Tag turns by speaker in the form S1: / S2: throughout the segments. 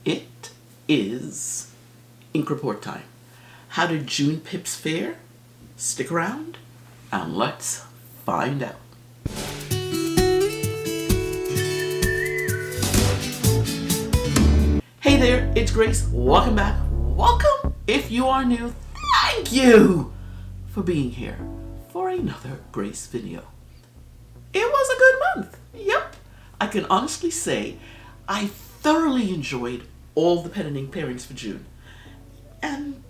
S1: It is ink report time. How did June pips fare? Stick around and let's find out. Hey there, it's Grace. Welcome back. Welcome. If you are new, thank you for being here for another Grace video. It was a good month. Yep. I can honestly say I thoroughly enjoyed all the pen and ink pairings for June. And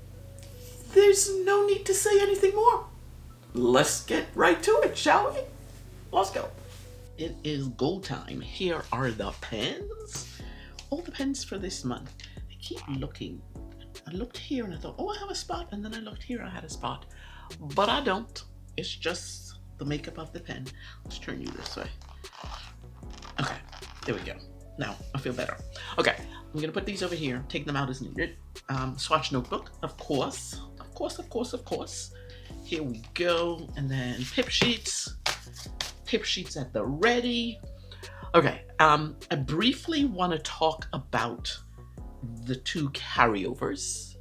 S1: there's no need to say anything more. Let's get right to it, shall we? Let's go. It is go time. Here are the pens. All the pens for this month. I keep looking. I looked here and I thought, oh, I have a spot. And then I looked here, I had a spot. But I don't. It's just the makeup of the pen. Let's turn you this way. Okay, there we go. Now, I feel better. Okay, I'm going to put these over here, take them out as needed. Swatch notebook, of course. Of course. Here we go. And then pip sheets. Pip sheets at the ready. Okay, I briefly want to talk about the two carryovers.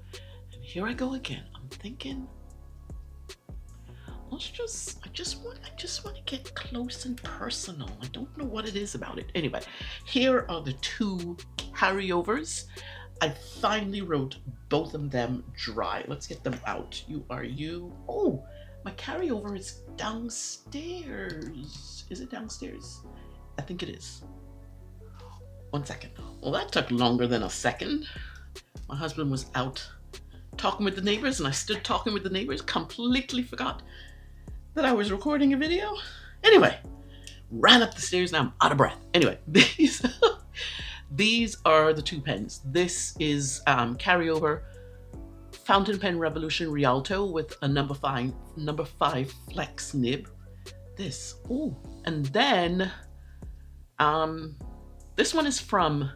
S1: And here I go again. I'm thinking, I just want to get close and personal. I don't know what it is about it. Anyway, here are the two carryovers. I finally wrote both of them dry. Let's get them out. You are you. Oh, my carryover is downstairs. Is it downstairs? I think it is. 1 second. Well, that took longer than a second. My husband was out talking with the neighbors and I stood talking with the neighbors, completely forgot that I was recording a video. Anyway, ran up the stairs, now I'm out of breath. Anyway, these are the two pens. This is carryover Fountain Pen Revolution Rialto with a number five flex nib. This, ooh, and then this one is from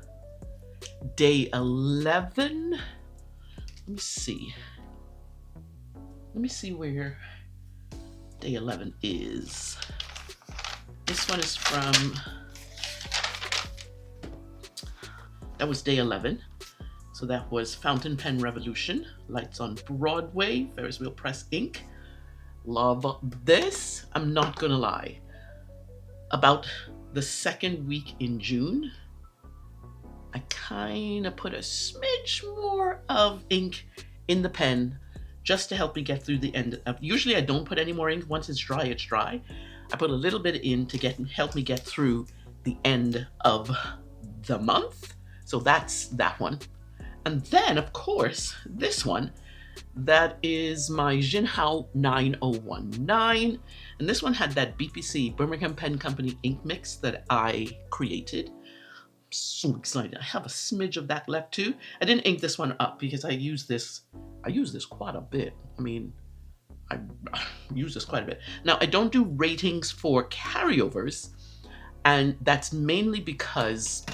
S1: day 11. Let me see where day 11 is. This one is from, that was day 11. So that was Fountain Pen Revolution, Lights on Broadway, Ferris Wheel Press Ink. Love this. I'm not gonna lie. About the second week in June, I kind of put a smidge more of ink in the pen just to help me get through the end. Usually I don't put any more ink. Once it's dry, it's dry. I put a little bit in to help me get through the end of the month. So that's that one. And then, of course, this one, that is my Jinhao 9019. And this one had that BPC, Birmingham Pen Company ink mix that I created. I'm so excited. I have a smidge of that left too. I didn't ink this one up because I use this quite a bit. I mean, I use this quite a bit. Now, I don't do ratings for carryovers, and that's mainly because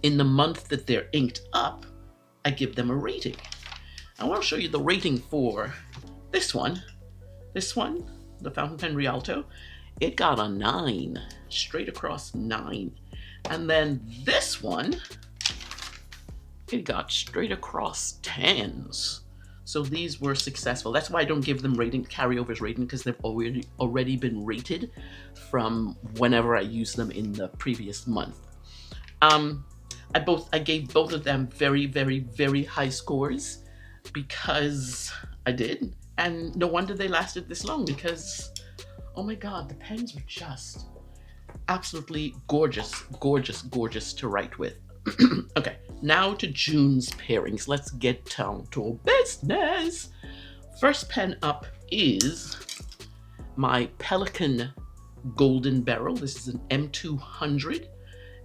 S1: in the month that they're inked up, I give them a rating. I want to show you the rating for this one, the Fountain Pen Rialto. It got a 9, straight across 9. And then this one, it got straight across 10s. So these were successful. That's why I don't give them carryovers rating, because they've already been rated from whenever I used them in the previous month. I gave both of them very, very, very high scores because I did. And no wonder they lasted this long, because, oh my God, the pens were just absolutely gorgeous to write with. Okay, now to June's pairings. Let's get down to business. First pen up is my Pelican Golden Barrel. This is an M200.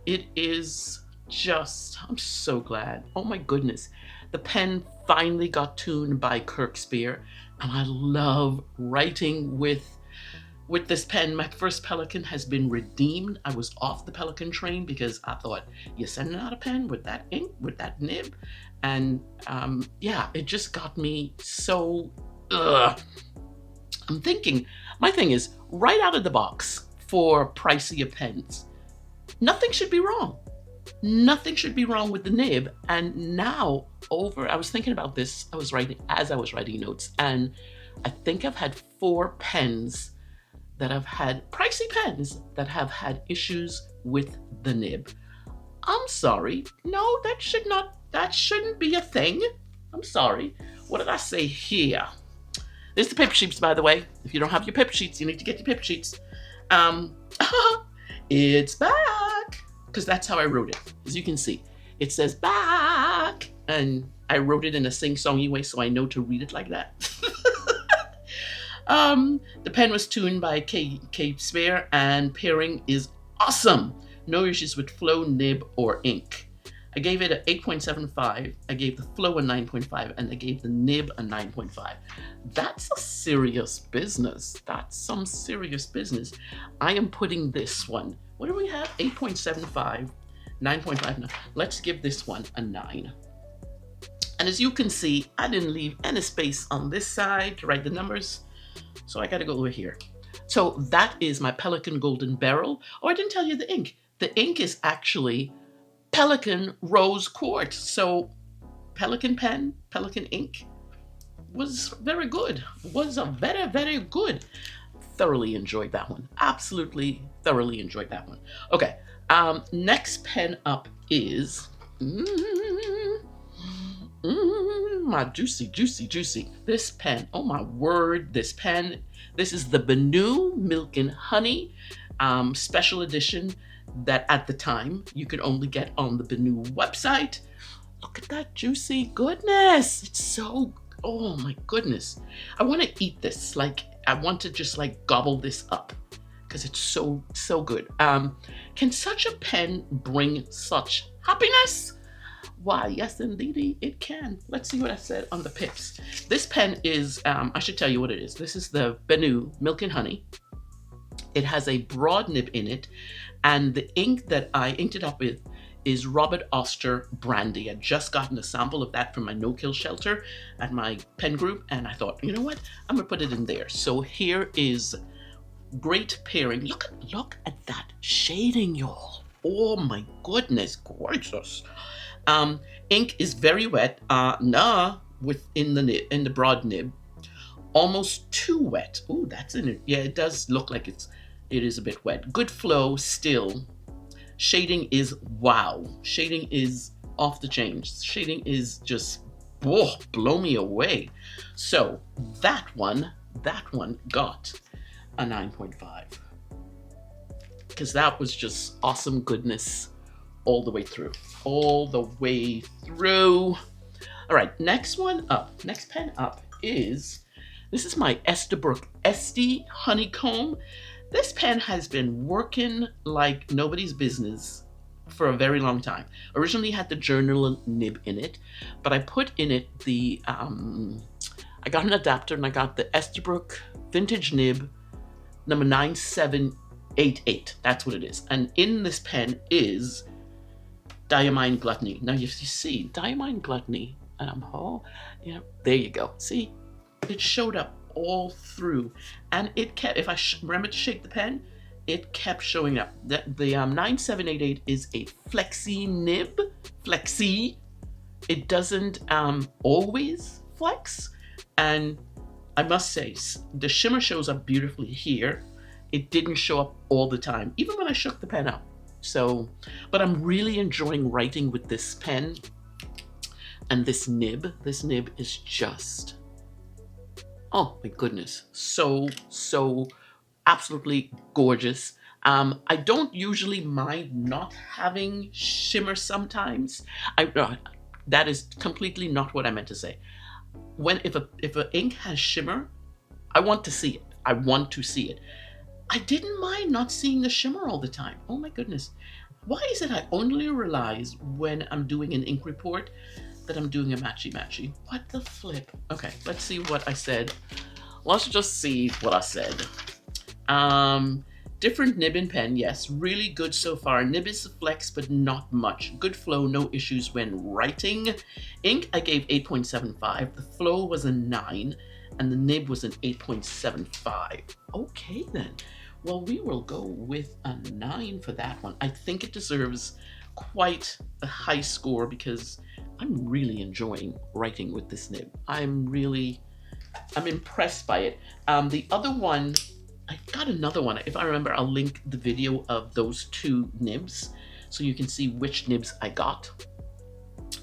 S1: It is just, I'm so glad. Oh my goodness. The pen finally got tuned by Kirkspear, and I love writing with this pen. My first Pelican has been redeemed. I was off the Pelican train because I thought, you're sending out a pen with that ink, with that nib? And yeah, it just got me so, I'm thinking, my thing is, right out of the box for pricier pens, nothing should be wrong. Nothing should be wrong with the nib. And now I was thinking about this, I was writing notes, and I think I've had 4 pens that have had, pricey pens that have had issues with the nib. I'm sorry. No, that shouldn't be a thing. I'm sorry. What did I say here? There's the paper sheets, by the way. If you don't have your paper sheets, you need to get your paper sheets. It's back. Because that's how I wrote it. As you can see, it says back. And I wrote it in a sing-songy way, so I know to read it like that. The pen was tuned by K Spare, and pairing is awesome. No issues with flow, nib, or ink. I gave it an 8.75, I gave the flow a 9.5, and I gave the nib a 9.5. That's a serious business. That's some serious business. I am putting this one, what do we have? 8.75, 9.5. Now, let's give this one a 9. And as you can see, I didn't leave any space on this side to write the numbers, so I gotta go over here. So that is my Pelican Golden Barrel. Oh, I didn't tell you the ink. The ink is actually Pelican Rose Quartz. So Pelican pen, Pelican ink was very good. Was a very, very good. Thoroughly enjoyed that one. Absolutely thoroughly enjoyed that one. Okay, next pen up is my juicy. This pen, oh my word, this pen. This is the Benu Milk and Honey special edition that at the time you could only get on the Benu website. Look at that juicy goodness. It's so, oh my goodness. I want to eat this. Like, I want to just like gobble this up because it's so good. Can such a pen bring such happiness? Why, yes, indeedy, it can. Let's see what I said on the pips. This pen is, I should tell you what it is. This is the Benu Milk and Honey. It has a broad nib in it, and the ink that I inked it up with is Robert Oster Brandy. I'd just gotten a sample of that from my no-kill shelter at my pen group, and I thought, you know what? I'm gonna put it in there. So here is great pairing. Look at that shading, y'all. Oh my goodness, gorgeous. Ink is very wet, within the broad nib, almost too wet. Oh, that's in it. Yeah, it does look like it is a bit wet. Good flow still. Shading is wow. Shading is off the chain. Shading is just blow me away. So that one got a 9.5 because that was just awesome goodness. All the way through. All right, next pen up is, this is my Esther Brook SD Honeycomb. This pen has been working like nobody's business for a very long time. Originally had the journal nib in it, but I put in it the, I got an adapter and I got the Esther Brook vintage nib number 9788. That's what it is. And in this pen is Diamine Gluttony. Now you see, Diamine Gluttony, there you go. See, it showed up all through, and it kept, if I remember to shake the pen, it kept showing up. The 9788 is a flexi nib. Flexi. It doesn't always flex, and I must say, the shimmer shows up beautifully here. It didn't show up all the time, even when I shook the pen up. So, but I'm really enjoying writing with this pen and this nib. This nib is just, oh my goodness, so absolutely gorgeous. I don't usually mind not having shimmer sometimes. That is completely not what I meant to say. If a ink has shimmer, I want to see it. I didn't mind not seeing the shimmer all the time. Oh my goodness. Why is it I only realize when I'm doing an ink report that I'm doing a matchy? What the flip? Okay, let's see what I said. Let's just see what I said. Different nib and pen, yes, really good so far. Nib is a flex, but not much. Good flow, no issues when writing. Ink, I gave 8.75. The flow was a 9, and the nib was an 8.75. Okay then. Well, we will go with a 9 for that one. I think it deserves quite a high score because I'm really enjoying writing with this nib. I'm impressed by it. The other one, I got another one. If I remember, I'll link the video of those two nibs so you can see which nibs I got.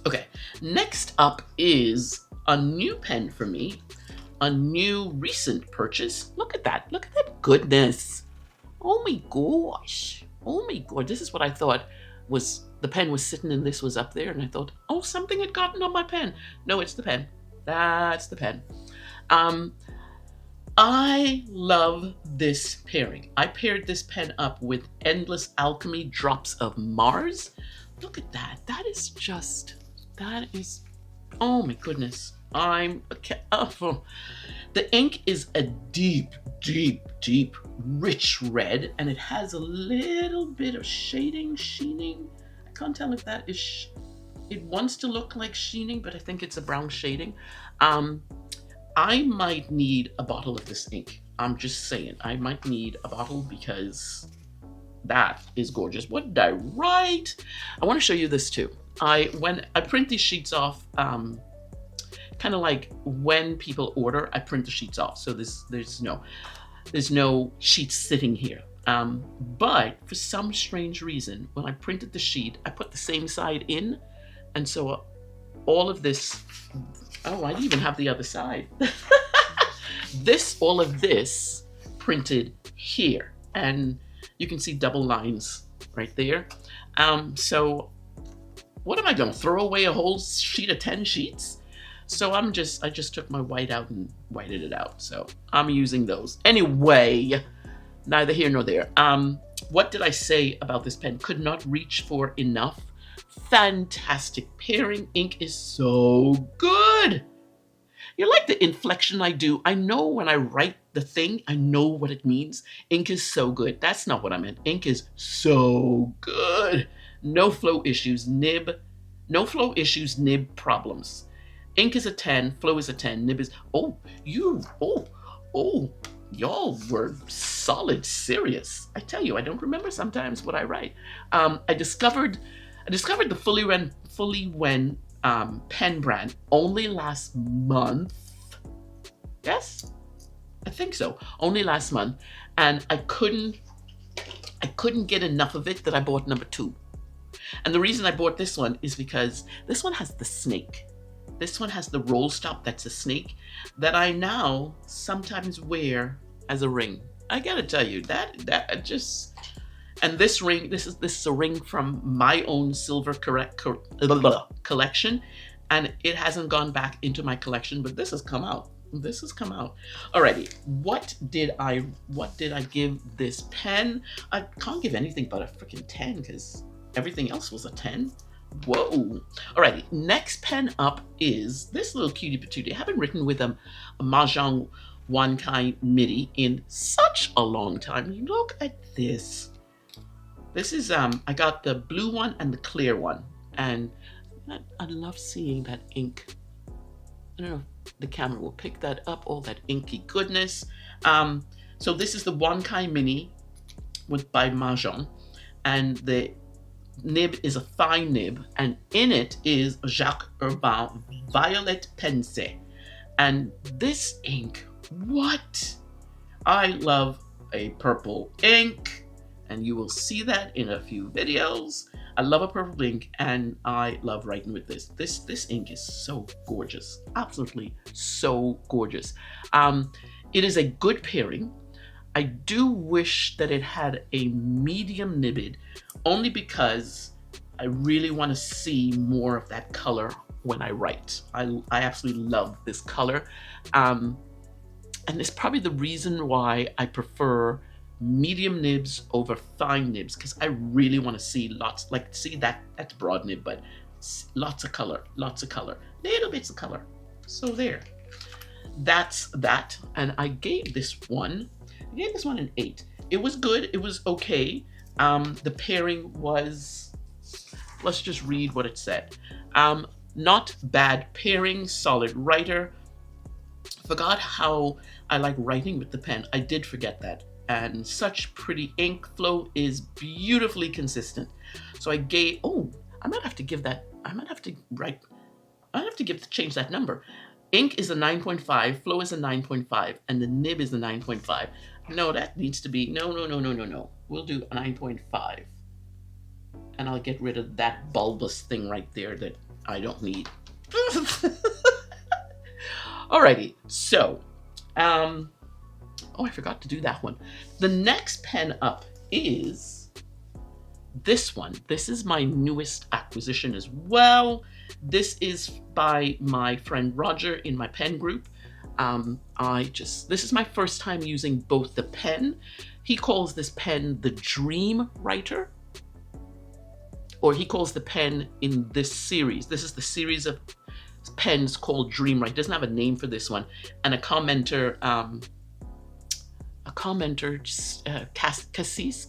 S1: Okay, next up is a new pen for me, a new recent purchase. Look at that goodness. Oh my gosh. Oh my god, this is what I thought was, the pen was sitting and this was up there, and I thought, oh, something had gotten on my pen. No, it's the pen. That's the pen. I love this pairing. I paired this pen up with Endless Alchemy Drops of Mars. Look at that. That is, oh my goodness. The ink is a deep, rich red, and it has a little bit of sheening. I can't tell if that is, it wants to look like sheening, but I think it's a brown shading. I might need a bottle of this ink. I'm just saying, I might need a bottle because that is gorgeous. What did I write? I want to show you this too. When I print these sheets off, kind of like when people order, I print the sheets off. So there's no sheets sitting here. But for some strange reason, when I printed the sheet, I put the same side in, and so all of this. Oh, I didn't even have the other side. All of this printed here, and you can see double lines right there. So what am I going to throw away a whole sheet of 10 sheets? So I just took my white out and whited it out. So I'm using those. Anyway, neither here nor there. What did I say about this pen? Could not reach for enough. Fantastic pairing. Ink is so good. You like the inflection I do? I know when I write the thing, I know what it means. Ink is so good. That's not what I meant. Ink is so good. No flow issues, nib problems. Ink is a 10, flow is a 10, nib is, y'all were solid serious. I tell you, I don't remember sometimes what I write. I discovered the Fully When pen brand only last month. Yes, I think so. Only last month, and I couldn't get enough of it that I bought number 2. And the reason I bought this one is because this one has the snake. This one has the roll stop that's a snake that I now sometimes wear as a ring. I gotta tell you that just. And this ring, this is a ring from my own silver collection, and it hasn't gone back into my collection, but this has come out. Alrighty, what did I give this pen? I can't give anything but a freaking 10 because everything else was a 10. Whoa. Alrighty, next pen up is this little cutie patootie. I haven't written with a Majon Kai Mini in such a long time. Look at this. This is, I got the blue one and the clear one, and I love seeing that ink. I don't know if the camera will pick that up, all that inky goodness. So this is the Majon Kai Mini by Majon, and the nib is a fine nib, and in it is Jacques Urbain Violet Pense. And this ink, what? I love a purple ink, and you will see that in a few videos. I love a purple ink, and I love writing with this. This ink is so gorgeous, absolutely so gorgeous. It is a good pairing. I do wish that it had a medium nibbed, only because I really want to see more of that color when I write. I absolutely love this color, and it's probably the reason why I prefer medium nibs over fine nibs, because I really want to see lots, like, see that's broad nib, but lots of color, little bits of color. So there, that's that. And I gave this one an 8. It was good, it was okay. The pairing was, let's just read what it said. Not bad pairing, solid writer. Forgot how I like writing with the pen. I did forget that. and such pretty ink. Flow is beautifully consistent. So I gave, oh, I might have to give that, change that number. Ink is a 9.5, flow is a 9.5, and the nib is a 9.5. No, that needs to be, no. We'll do a 9.5. And I'll get rid of that bulbous thing right there that I don't need. Alrighty, so, oh, I forgot to do that one. The next pen up is this one. This is my newest acquisition as well. This is by my friend Roger in my pen group. This is my first time using both the pen. He calls this pen the Dream Writer, or he calls the pen in this series. This is the series of pens called Dream Writer. It doesn't have a name for this one. And a commenter, Cassis,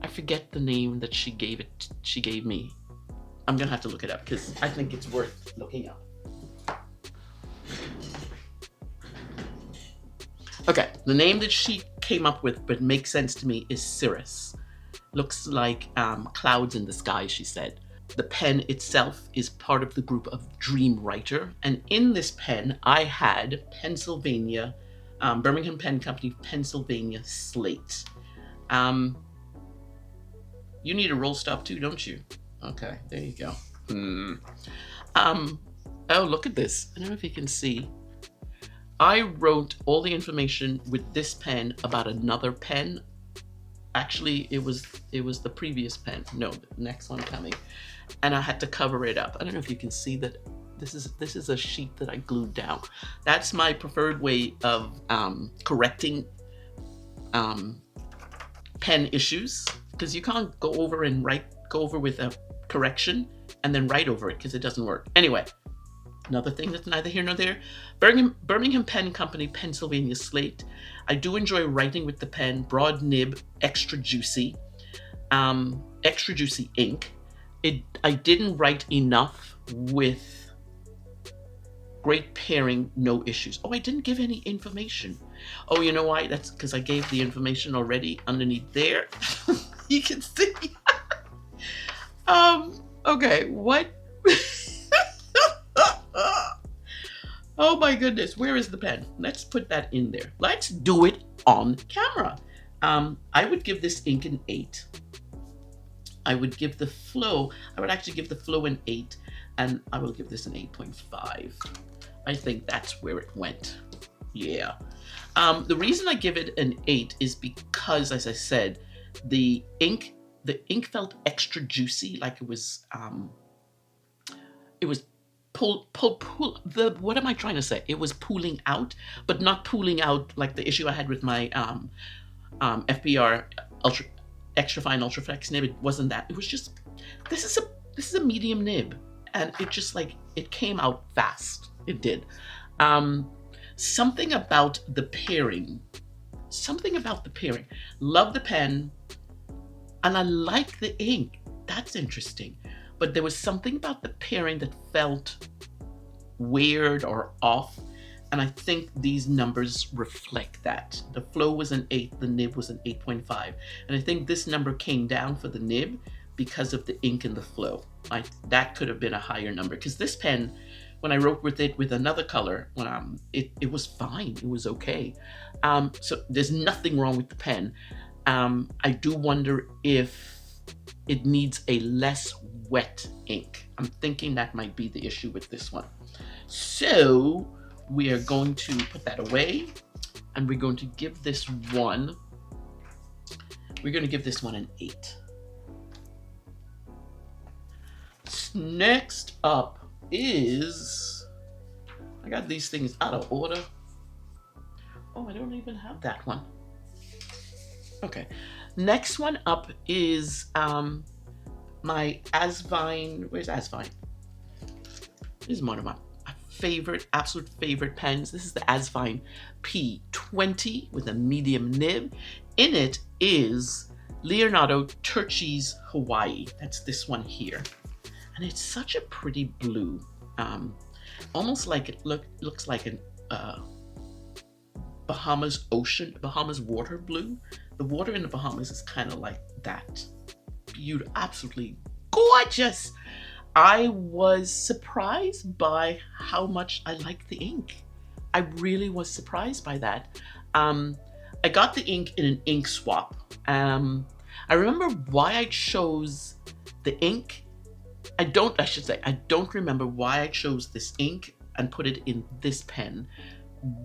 S1: I forget the name that she gave me. I'm gonna have to look it up because I think it's worth looking up. Okay, the name that she came up with but makes sense to me is Sirrus. Looks like clouds in the sky, she said. The pen itself is part of the group of Dream Writer, and in this pen I had Pennsylvania, Birmingham Pen Company, Pennsylvania Slate. You need a roll stop too, don't you? Okay, there you go. Oh, look at this. I don't know if you can see. I wrote all the information with this pen about another pen. Actually, it was the previous pen. No, the next one coming. And I had to cover it up. I don't know if you can see that. This is a sheet that I glued down. That's my preferred way of correcting pen issues, because you can't go over with a correction and then write over it because it doesn't work. Anyway, another thing that's neither here nor there. Birmingham Pen Company, Pennsylvania Slate. I do enjoy writing with the pen. Broad nib, extra juicy ink. I didn't write enough with great pairing, no issues. Oh, I didn't give any information. Oh, you know why? That's because I gave the information already underneath there. You can see. Okay, what? Oh my goodness, where is the pen? Let's put that in there. Let's do it on camera. I would give this ink an 8. I would actually give the flow an 8, and I will give this an 8.5. I think that's where it went. Yeah. The reason I give it an 8 is because, as I said, the ink felt extra juicy, like it was what am I trying to say? It was pooling out, but not pooling out like the issue I had with my FBR extra fine ultra flex nib. It wasn't that. It was just, this is a medium nib, and it just it came out fast. It did. Something about the pairing. Love the pen, and I like the ink. That's interesting. But there was something about the pairing that felt weird or off, and I think these numbers reflect that. The flow was an 8, the nib was an 8.5, and I think this number came down for the nib because of the ink and the flow. That could have been a higher number, because this pen, when I wrote with it with another color, it was fine, it was okay. So there's nothing wrong with the pen. I do wonder if it needs a less wet ink. I'm thinking that might be the issue with this one. So we are going to put that away, and we're going to give this one an 8. Next up is, I got these things out of order. Oh, I don't even have that one. Okay. Next one up is my Asvine. Where's Asvine? This is one of my absolute favorite pens. This is the Asvine P20 with a medium nib. In it is Leonardo Turchi's Hawaii. That's this one here. And it's such a pretty blue. Almost like it looks like an Bahamas ocean, Bahamas water blue. The water in the Bahamas is kind of like that. Beautiful, absolutely gorgeous. I was surprised by how much I liked the ink. I really was surprised by that. I got the ink in an ink swap. I remember why I chose the ink. I don't remember why I chose this ink and put it in this pen,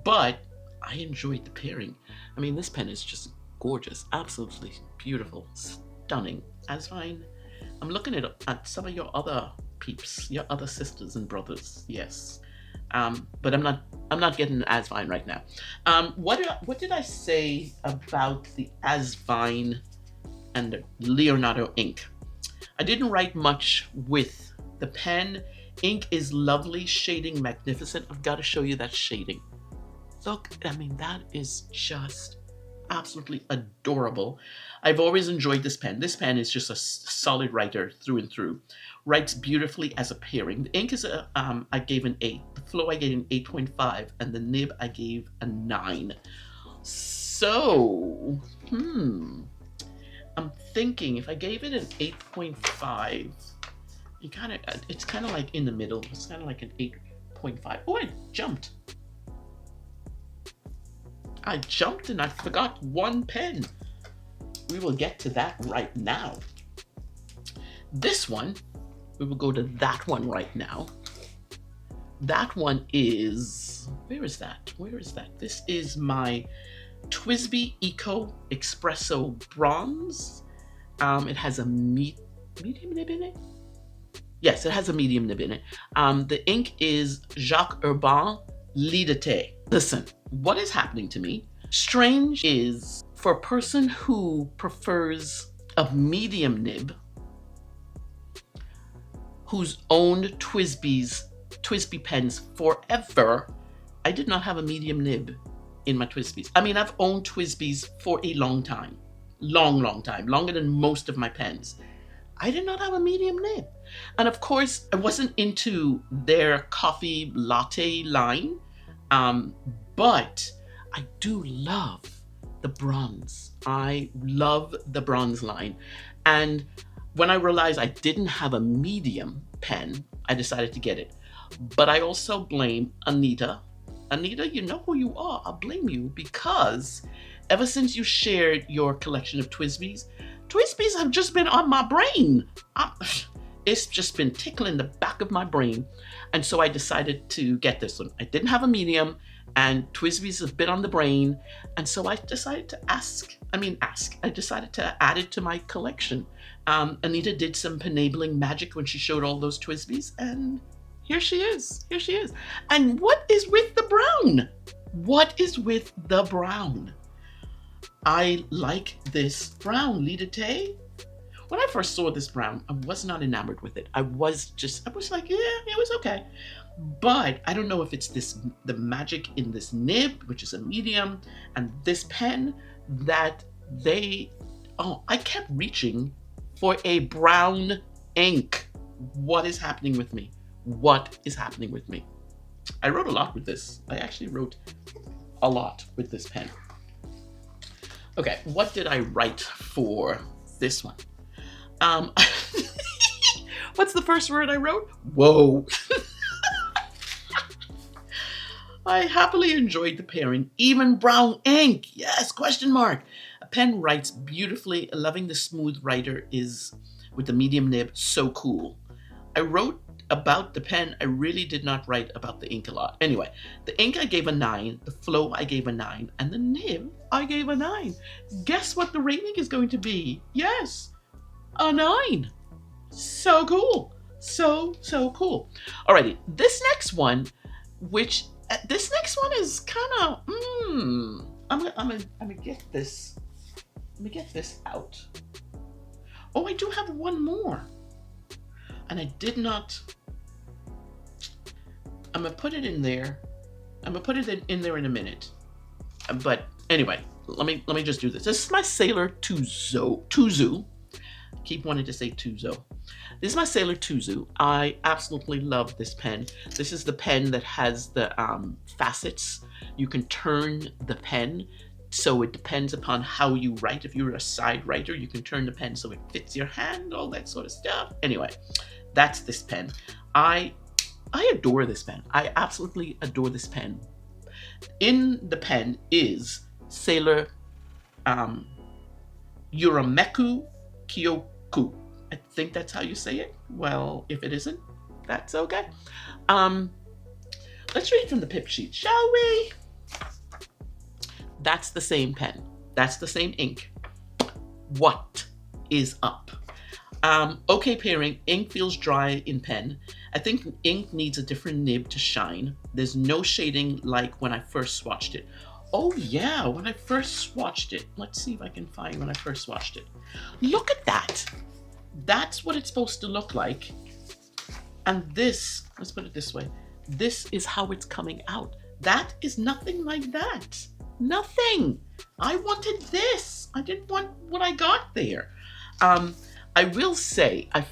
S1: but I enjoyed the pairing. I mean, this pen is just gorgeous, absolutely beautiful, stunning. Asvine, I'm looking at some of your other peeps, your other sisters and brothers, yes. But I'm not getting an Asvine right now. What did I say about the Asvine and the Leonardo ink? I didn't write much with the pen. Ink is lovely, shading magnificent. I've got to show you that shading. Look, I mean, that is just absolutely adorable. I've always enjoyed this pen. This pen is just a solid writer through and through. Writes beautifully as a pairing. The ink is I gave an 8. The flow I gave an 8.5, and the nib I gave a 9. So, I'm thinking if I gave it an 8.5, it's kind of like in the middle. It's kind of like an 8.5. Oh, I jumped and I forgot one pen. We will get to that right now. This one, we will go to that one right now. That one is, where is that? This is my Twisby Eco Espresso Bronze. It has a medium nib in it. Yes, it has a medium nib in it. The ink is Jacques Urbain Lidete. Listen, what is happening to me? Strange is for a person who prefers a medium nib, who's owned Twisby pens forever. I did not have a medium nib in my Twisbys. I mean, I've owned Twisbys for a long time. Long time. Longer than most of my pens. I did not have a medium nib. And of course, I wasn't into their coffee latte line. But I do love the bronze. I love the bronze line. And when I realized I didn't have a medium pen, I decided to get it. But I also blame Anita. Anita, you know who you are. I blame you because ever since you shared your collection of Twisbys have just been on my brain. It's just been tickling the back of my brain. And so I decided to get this one. I didn't have a medium, and Twisby's have been on the brain. And so I decided to I decided to add it to my collection. Anita did some penabling magic when she showed all those Twisbys, and here she is. And what is with the brown? I like this brown, Lidete. When I first saw this brown, I was not enamored with it. I was like, yeah, it was okay. But I don't know if it's the magic in this nib, which is a medium, and this pen that I kept reaching for a brown ink. What is happening with me? I wrote a lot with this. I actually wrote a lot with this pen. Okay, what did I write for this one? What's the first word I wrote? Whoa. I happily enjoyed the pairing. Even brown ink. Yes, question mark. A pen writes beautifully. Loving the smooth writer is with the medium nib. So cool. I wrote about the pen. I really did not write about the ink a lot. Anyway, the ink I gave a 9. The flow I gave a 9. And the nib I gave a 9. Guess what the rating is going to be? Yes. A 9. So cool. So cool. Alrighty, this next one is kind of I'm gonna get this. Let me get this out. Oh, I do have one more. And I did not. I'm gonna put it in there. I'm gonna put it in there in a minute. But anyway, let me just do this. This is my Sailor Tuzu. Keep wanting to say Tuzo. This is my Sailor Tuzu. I absolutely love this pen. This is the pen that has the facets. You can turn the pen, so it depends upon how you write. If you're a side writer, you can turn the pen so it fits your hand, all that sort of stuff. Anyway, that's this pen. I adore this pen. I absolutely adore this pen. In the pen is Sailor Urameku Kyoku. I think that's how you say it. Well, if it isn't, that's okay. Let's read from the pip sheet, shall we? That's the same pen. That's the same ink. What is up? Okay pairing, ink feels dry in pen. I think ink needs a different nib to shine. There's no shading like when I first swatched it. Oh yeah, when I first swatched it. Let's see if I can find when I first swatched it. Look at that. That's what it's supposed to look like. And this, let's put it this way. This is how it's coming out. That is nothing like that. Nothing. I wanted this. I didn't want what I got there. I will say, I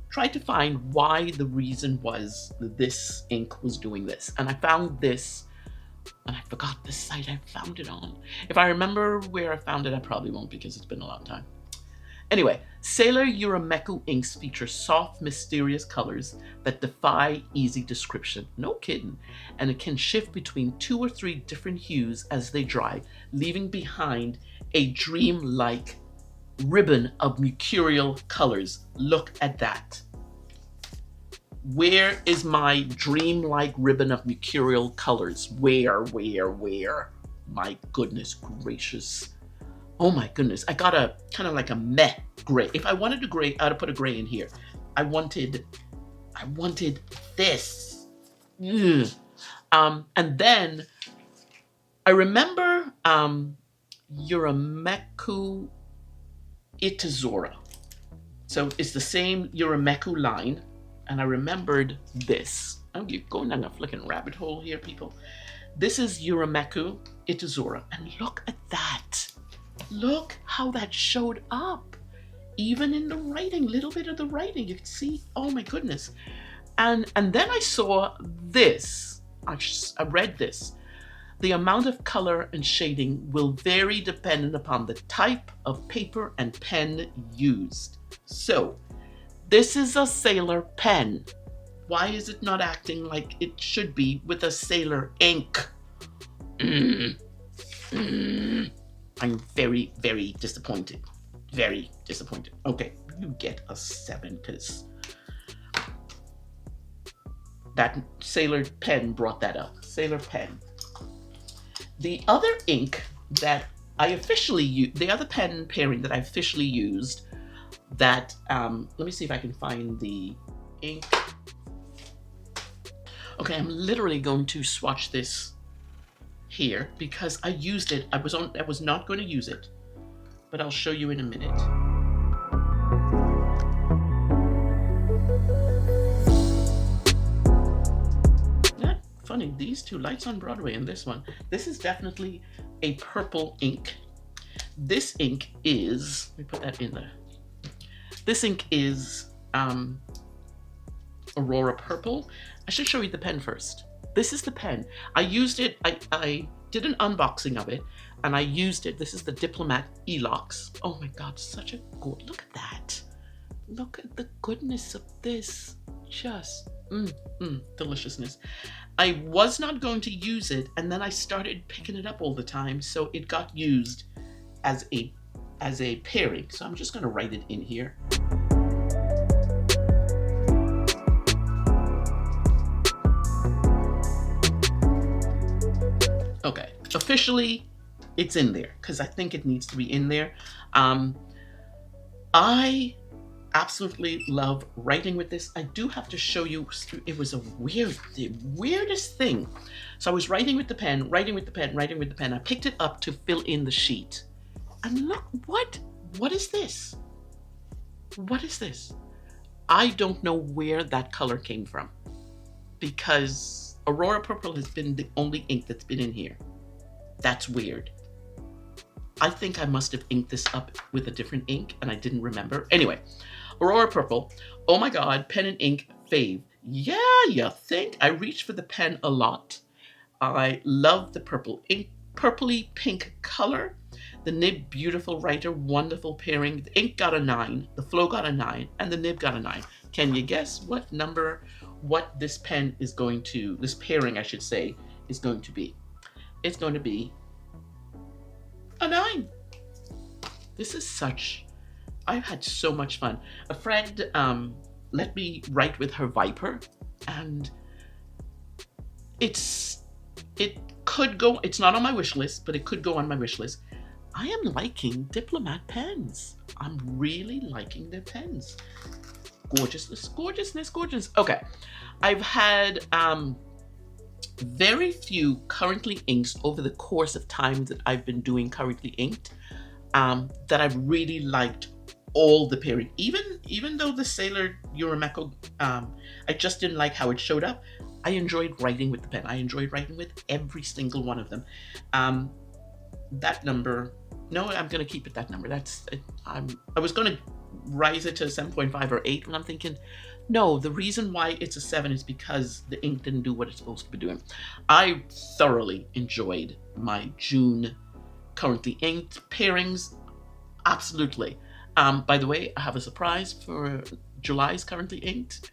S1: tried to find why the reason was that this ink was doing this. And I found this, and I forgot the site I found it on. If I remember where I found it, I probably won't because it's been a long time. Anyway, Sailor Urameku inks feature soft, mysterious colors that defy easy description. No kidding. And it can shift between 2 or 3 different hues as they dry, leaving behind a dream-like ribbon of mercurial colors. Look at that. Where is my dream-like ribbon of mercurial colors? Where? My goodness gracious. Oh my goodness, I got a kind of like a meh gray. If I wanted a gray, I'd have put a gray in here. I wanted this. Ugh. And then I remember Urameku Itazora. So it's the same Urameku line, and I remembered this. I'm going down a flicking rabbit hole here, people. This is Urameku Itazora, and look at that. Look how that showed up. Even in the writing, little bit of the writing, you can see, oh my goodness. And then I saw this. I read this. The amount of color and shading will vary depending upon the type of paper and pen used. So, this is a Sailor pen. Why is it not acting like it should be with a Sailor ink? I'm very, very disappointed. Very disappointed. Okay, you get a 7 because that Sailor pen brought that up. Sailor pen. The other ink that I officially used, the other pen pairing that I officially used, that, let me see if I can find the ink. Okay, I'm literally going to swatch this here because I used it. I was not going to use it, but I'll show you in a minute. Yeah, funny, these two, Lights on Broadway and this one. This is definitely a purple ink. This ink is, let me put that in there. This ink is Aurora Purple. I should show you the pen first. This is the pen. I used it, I did an unboxing of it, and I used it. This is the Diplomat Elox. Oh my God, such a good, look at that. Look at the goodness of this. Just, deliciousness. I was not going to use it, and then I started picking it up all the time, so it got used as a pairing. So I'm just gonna write it in here. Okay, officially it's in there because I think it needs to be in there. I absolutely love writing with this. I do have to show you, it was the weirdest thing. So I was writing with the pen. I picked it up to fill in the sheet. And look, what is this? What is this? I don't know where that color came from because Aurora Purple has been the only ink that's been in here. That's weird. I think I must have inked this up with a different ink and I didn't remember. Anyway, Aurora Purple. Oh my God, pen and ink fave. Yeah, you think? I reach for the pen a lot. I love the purple ink, purpley pink color. The nib, beautiful writer, wonderful pairing. The ink got a 9, the flow got a 9, and the nib got a 9. Can you guess what number, what this pen is going to, this pairing I should say, is going to be? It's going to be a 9. This is such, I've had so much fun. A friend let me write with her Viper, and it could go, it's not on my wish list, but it could go on my wish list. I am liking Diplomat pens. I'm really liking their pens. Gorgeousness, gorgeousness, gorgeous. Okay, I've had very few currently inks over the course of time that I've been doing currently inked that I've really liked all the pairing. Even though the Sailor Urameko, I just didn't like how it showed up. I enjoyed writing with the pen. I enjoyed writing with every single one of them. That number, no, I'm gonna keep it that number. I was gonna rise it to 7.5 or 8, and I'm thinking, no, the reason why it's a 7 is because the ink didn't do what it's supposed to be doing. I thoroughly enjoyed my June currently inked pairings, absolutely. By the way, I have a surprise for July's currently inked.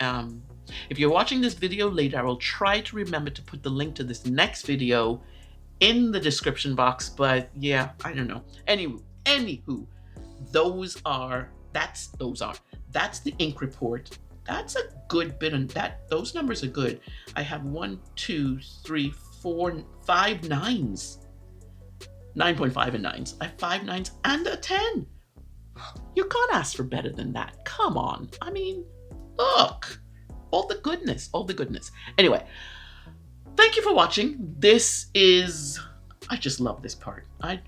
S1: If you're watching this video later, I will try to remember to put the link to this next video in the description box, but yeah, I don't know. Anywho, that's the ink report. That's a good bit on that. Those numbers are good. I have 1, 2, 3, 4, 5 9s. 9.5 and 9s. I have 5 9s and a 10. You can't ask for better than that. Come on. I mean, look. All the goodness. Anyway, thank you for watching. I just love this part. I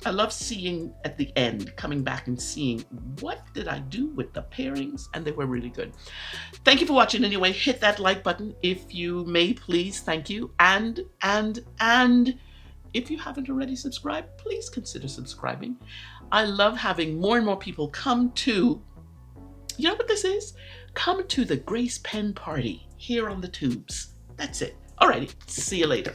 S1: love seeing at the end, coming back and seeing what did I do with the pairings, and they were really good. Thank you for watching anyway. Hit that like button if you may, please. Thank you. And if you haven't already subscribed, please consider subscribing. I love having more and more people come to, you know what this is? Come to the Grace Pen Party here on the tubes. That's it. Alrighty, see you later.